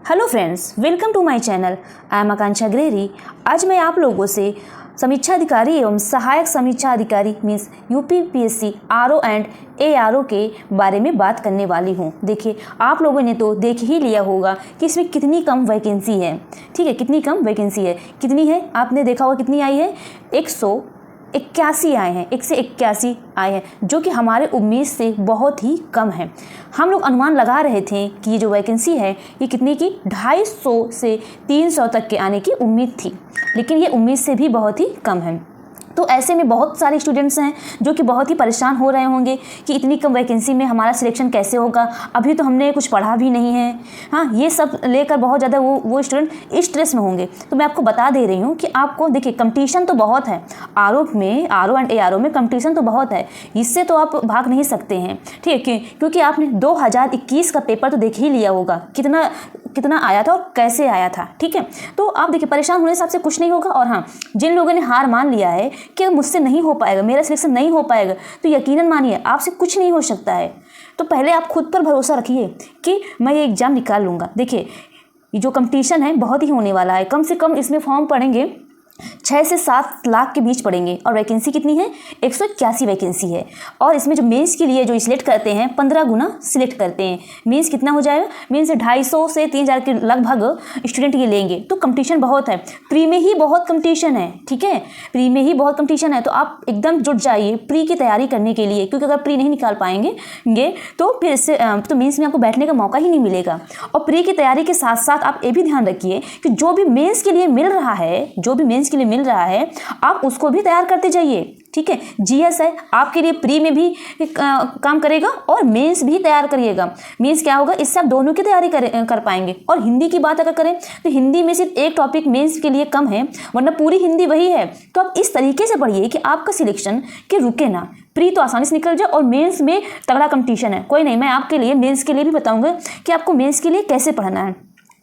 Hello friends, welcome to my channel. I am Akanksha Greri. आज मैं आप लोगों से समीक्षा अधिकारी एवं सहायक समीक्षा अधिकारी means UPPSC RO and ARO के बारे में बात करने वाली हूँ। देखिए, आप लोगों ने तो देख ही लिया होगा कि इसमें कितनी कम वैकेंसी है। ठीक है, कितनी कम वैकेंसी है, कितनी है आपने देखा होगा कितनी आई है, 181 आए हैं, 181 आए हैं, जो कि हमारे उम्मीद से बहुत ही कम है। हम लोग अनुमान लगा रहे थे कि ये जो वैकेंसी है ये कितनी की 250 से 300 तक के आने की उम्मीद थी, लेकिन ये उम्मीद से भी बहुत ही कम है। तो ऐसे में बहुत सारे स्टूडेंट्स हैं जो कि बहुत ही परेशान हो रहे होंगे कि इतनी कम वैकेंसी में हमारा सिलेक्शन कैसे होगा, अभी तो हमने कुछ पढ़ा भी नहीं है। हाँ, ये सब लेकर बहुत ज़्यादा वो स्टूडेंट स्ट्रेस में होंगे। तो मैं आपको बता दे रही हूँ कि आपको देखिए, कंपटीशन तो बहुत है आरओ एंड एआरओ में कंपटीशन तो बहुत है, इससे तो आप भाग नहीं सकते हैं। ठीक है, क्योंकि आपने 2021 का पेपर तो देख ही लिया होगा, कितना आया था और कैसे आया था। ठीक है, तो आप देखिए, परेशान होने से आपसे कुछ नहीं होगा। और हाँ, जिन लोगों ने हार मान लिया है कि मुझसे नहीं हो पाएगा, मेरा सिलेक्शन नहीं हो पाएगा, तो यकीनन मानिए आपसे कुछ नहीं हो सकता है। तो पहले आप खुद पर भरोसा रखिए कि मैं ये एग्ज़ाम निकाल लूँगा। देखिए, ये जो कंपटीशन है बहुत ही होने वाला है। कम से कम इसमें फॉर्म पड़ेंगे 6 से 7 लाख के बीच पड़ेंगे। और वैकेंसी कितनी है, 181 वैकेंसी है। और इसमें जो मेंस के लिए जो सिलेक्ट करते हैं 15 गुना सिलेक्ट करते हैं। मेंस कितना हो जाएगा, मेंस 250 से 3000 के लगभग स्टूडेंट ये लेंगे। तो कंपटीशन बहुत है, प्री में ही बहुत कंपटीशन है। ठीक है, प्री में ही बहुत कंपटीशन है, तो आप एकदम जुट जाइए प्री की तैयारी करने के लिए, क्योंकि अगर प्री नहीं निकाल पाएंगे तो फिर इससे तो मेंस में आपको बैठने का मौका ही नहीं मिलेगा। और प्री की तैयारी के साथ साथ आप ये भी ध्यान रखिए कि जो भी मेंस के लिए मिल रहा है, आप उसको भी तैयार करते जाइए। ठीक है, जीएस है आपके लिए प्री में भी काम करेगा और मेंस भी तैयार करिएगा। मेंस क्या होगा, इससे आप दोनों की तैयारी कर पाएंगे। और हिंदी की बात अगर करें तो हिंदी में सिर्फ एक टॉपिक मेंस के लिए कम है, वरना पूरी हिंदी वही है। तो आप इस तरीके से पढ़िए कि आपका सिलेक्शन के रुके ना, प्री तो आसानी से निकल जाए और मेंस में तगड़ा कंपटीशन है। कोई नहीं, मैं आपके लिए मेंस के लिए भी बताऊंगा कि आपको मेंस के लिए कैसे पढ़ना है।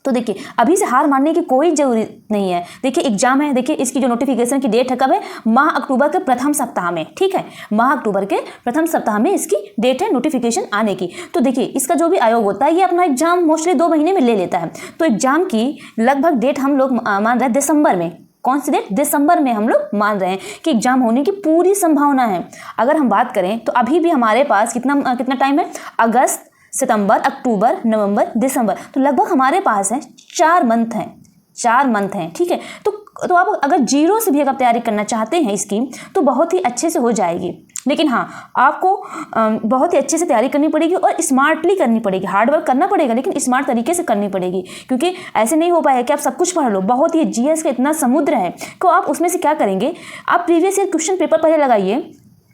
तो देखिए, अभी से हार मानने की कोई ज़रूरत नहीं है। देखिए, एग्जाम है, देखिए इसकी जो नोटिफिकेशन की डेट है कब है, माह अक्टूबर के प्रथम सप्ताह में। ठीक है, माह अक्टूबर के प्रथम सप्ताह में इसकी डेट है नोटिफिकेशन आने की। तो देखिए, इसका जो भी आयोग होता है ये अपना एग्जाम मोस्टली 2 महीने में ले लेता है। तो एग्जाम की लगभग डेट हम लोग मान रहे हैं दिसंबर में। कौन सी डेट, दिसंबर में हम लोग मान रहे हैं कि एग्जाम होने की पूरी संभावना है। अगर हम बात करें तो अभी भी हमारे पास कितना टाइम है, अगस्त, सितंबर, अक्टूबर, नवंबर, दिसंबर, तो लगभग हमारे पास है 4 मंथ हैं। ठीक है, तो आप अगर जीरो से भी अगर तैयारी करना चाहते हैं इसकी, तो बहुत ही अच्छे से हो जाएगी। लेकिन हाँ, आपको बहुत ही अच्छे से तैयारी करनी पड़ेगी और स्मार्टली करनी पड़ेगी। हार्डवर्क करना पड़ेगा, लेकिन स्मार्ट तरीके से करनी पड़ेगी, क्योंकि ऐसे नहीं हो पाएगा कि आप सब कुछ पढ़ लो। बहुत ही जीएस का इतना समुद्र है, तो आप उसमें से क्या करेंगे, आप प्रीवियस ईयर क्वेश्चन पेपर पहले लगाइए,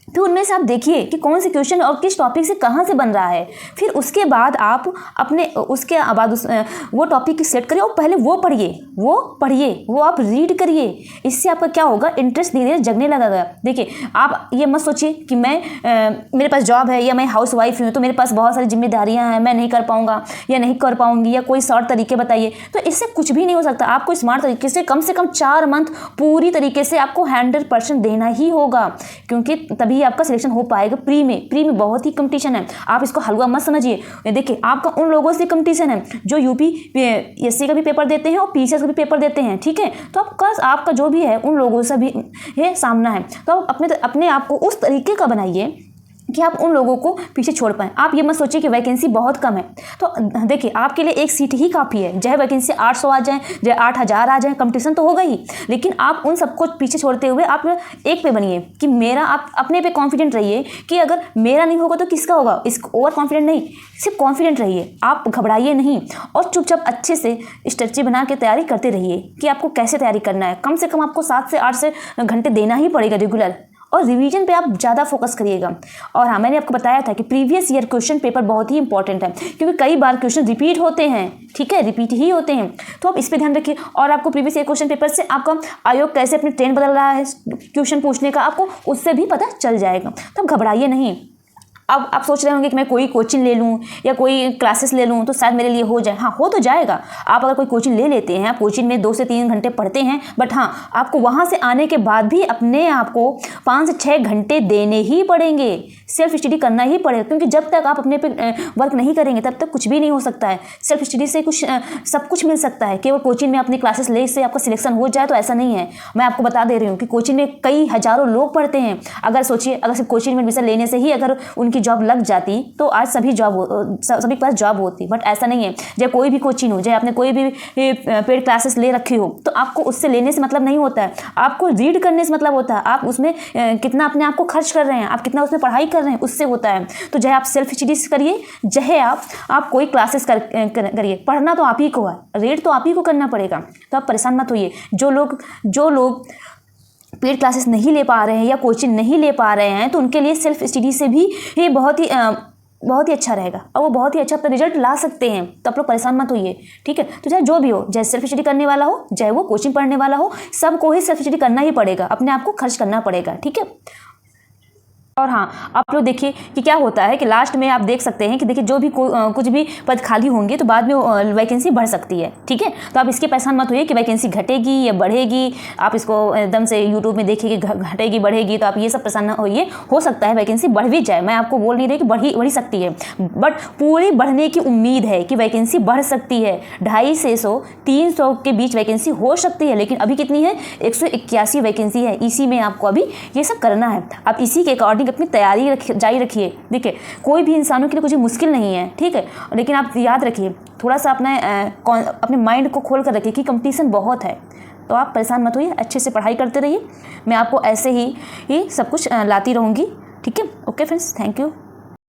फिर उनमें से आप देखिए कि कौन से क्वेश्चन और किस टॉपिक से कहाँ से बन रहा है। फिर उसके बाद आप वो टॉपिक सेट करिए और पहले वो पढ़िए, वो आप रीड करिए। इससे आपका क्या होगा, इंटरेस्ट धीरे धीरे जगने लगेगा। देखिए, आप ये मत सोचिए कि मेरे पास जॉब है या मैं हाउस वाइफ हूँ तो मेरे पास बहुत सारी जिम्मेदारियाँ हैं, मैं नहीं कर पाऊँगा या नहीं कर पाऊँगी, या कोई शॉर्ट तरीके बताइए। तो इससे कुछ भी नहीं हो सकता। आपको स्मार्ट तरीके से कम 4 मंथ पूरी तरीके से आपको 100% देना ही होगा, क्योंकि तभी आपका सिलेक्शन हो पाएगा। प्री में बहुत ही कंपटीशन है, आप इसको हलवा मत समझिए। देखिए, आपका उन लोगों से कंपटीशन है जो यूपीएससी का भी पेपर देते हैं और पीसीएस का भी पेपर देते हैं। ठीक है, तो आपका जो भी है उन लोगों से भी ये सामना है। तो आप अपने आप को उस तरीके का बनाइए कि आप उन लोगों को पीछे छोड़ पाएँ। आप ये मत सोचिए कि वैकेंसी बहुत कम है। तो देखिए, आपके लिए एक सीट ही काफ़ी है, चाहे वैकेंसी 800 आ जाए, चाहे 8000 आ जाए, कंपटीशन तो होगा ही। लेकिन आप उन सबको पीछे छोड़ते हुए आप एक पे बनिए कि आप अपने पे कॉन्फिडेंट रहिए कि अगर मेरा नहीं होगा तो किसका होगा। ओवर कॉन्फिडेंट नहीं, सिर्फ कॉन्फिडेंट रहिए, आप घबराइए नहीं और चुपचाप अच्छे से स्ट्रेटजी बना के तैयारी करते रहिए कि आपको कैसे तैयारी करना है। कम से कम आपको 7 से 8 घंटे देना ही पड़ेगा रेगुलर, और रिवीजन पे आप ज़्यादा फोकस करिएगा। और हाँ, मैंने आपको बताया था कि प्रीवियस ईयर क्वेश्चन पेपर बहुत ही इंपॉर्टेंट है, क्योंकि कई बार क्वेश्चन रिपीट होते हैं। ठीक है, रिपीट ही होते हैं, तो आप इस पे ध्यान रखिए। और आपको प्रीवियस ईयर क्वेश्चन पेपर से आपका आयोग कैसे अपनी ट्रेंड बदल रहा है क्वेश्चन पूछने का, आपको उससे भी पता चल जाएगा। तो आप घबराइए नहीं, अब आप सोच रहे होंगे कि मैं कोई कोचिंग ले लूँ या कोई क्लासेस ले लूँ तो शायद मेरे लिए हो जाए। हाँ, हो तो जाएगा। आप अगर कोई कोचिंग ले लेते हैं, आप कोचिंग में 2 से 3 घंटे पढ़ते हैं, बट हाँ, आपको वहाँ से आने के बाद भी अपने आप को 5 से 6 घंटे देने ही पड़ेंगे, सेल्फ स्टडी करना ही पड़ेगा। क्योंकि जब तक आप अपने पे वर्क नहीं करेंगे तब तक कुछ भी नहीं हो सकता है। सेल्फ स्टडी से कुछ सब कुछ मिल सकता है। केवल कोचिंग में अपनी क्लासेस ले से आपका सिलेक्शन हो जाए तो ऐसा नहीं है। मैं आपको बता दे रही हूँ कि कोचिंग में कई हज़ारों लोग पढ़ते हैं। अगर सोचिए, अगर सिर्फ कोचिंग में एडमिशन लेने से ही अगर उनकी जॉब लग जाती तो आज सभी के पास जॉब होती, बट ऐसा नहीं है। चाहे कोई भी कोचिंग हो, चाहे आपने कोई भी पेड क्लासेस ले रखी हो, तो आपको उससे लेने से मतलब नहीं होता है, आपको रीड करने से मतलब होता है। आप उसमें कितना अपने आप को खर्च कर रहे हैं, आप कितना उसमें पढ़ाई कर रहे हैं, उससे होता है। तो चाहे आप सेल्फ स्टडी करिए, चाहे आप कोई क्लासेस करिए, पढ़ना तो आप ही को है, रीड तो आप ही को करना पड़ेगा। तो आप परेशान मत होइए। जो लोग पेड क्लासेस नहीं ले पा रहे हैं या कोचिंग नहीं ले पा रहे हैं, तो उनके लिए सेल्फ स्टडी से भी ये बहुत ही अच्छा रहेगा और वो बहुत ही अच्छा अपना रिजल्ट ला सकते हैं। तो आप लोग परेशान मत होइए, ठीक है। तो चाहे जो भी हो, चाहे सेल्फ स्टडी करने वाला हो, चाहे वो कोचिंग पढ़ने वाला हो, सबको ही सेल्फ स्टडी करना ही पड़ेगा, अपने आप को खर्च करना पड़ेगा, ठीक है। और हाँ, आप लोग देखिए कि क्या होता है कि लास्ट में आप देख सकते हैं कि देखिए जो भी कुछ भी पद खाली होंगे तो बाद में वैकेंसी बढ़ सकती है, ठीक है। तो आप इसके परेशान मत होइए कि वैकेंसी घटेगी या बढ़ेगी। आप इसको एकदम से यूट्यूब में देखिए कि घटेगी बढ़ेगी, तो आप ये सब परेशान ना होइए। हो सकता है वैकेंसी बढ़ भी जाए, मैं आपको बोल नहीं रही कि बढ़ी सकती है, बट पूरी बढ़ने की उम्मीद है कि वैकेंसी बढ़ सकती है। 250 से 300 के बीच वैकेंसी हो सकती है, लेकिन अभी कितनी है? 181 वैकेंसी है। इसी में आपको अभी ये सब करना है। आप इसी के अकॉर्डिंग अपनी तैयारी जारी रखिए। देखिए, कोई भी इंसानों के लिए कुछ मुश्किल नहीं है, ठीक है। लेकिन आप याद रखिए, थोड़ा सा अपने माइंड को खोल कर रखिए कि कंपटीशन बहुत है। तो आप परेशान मत होइए, अच्छे से पढ़ाई करते रहिए। मैं आपको ऐसे ही सब कुछ लाती रहूँगी, ठीक है। Okay friends, thank you.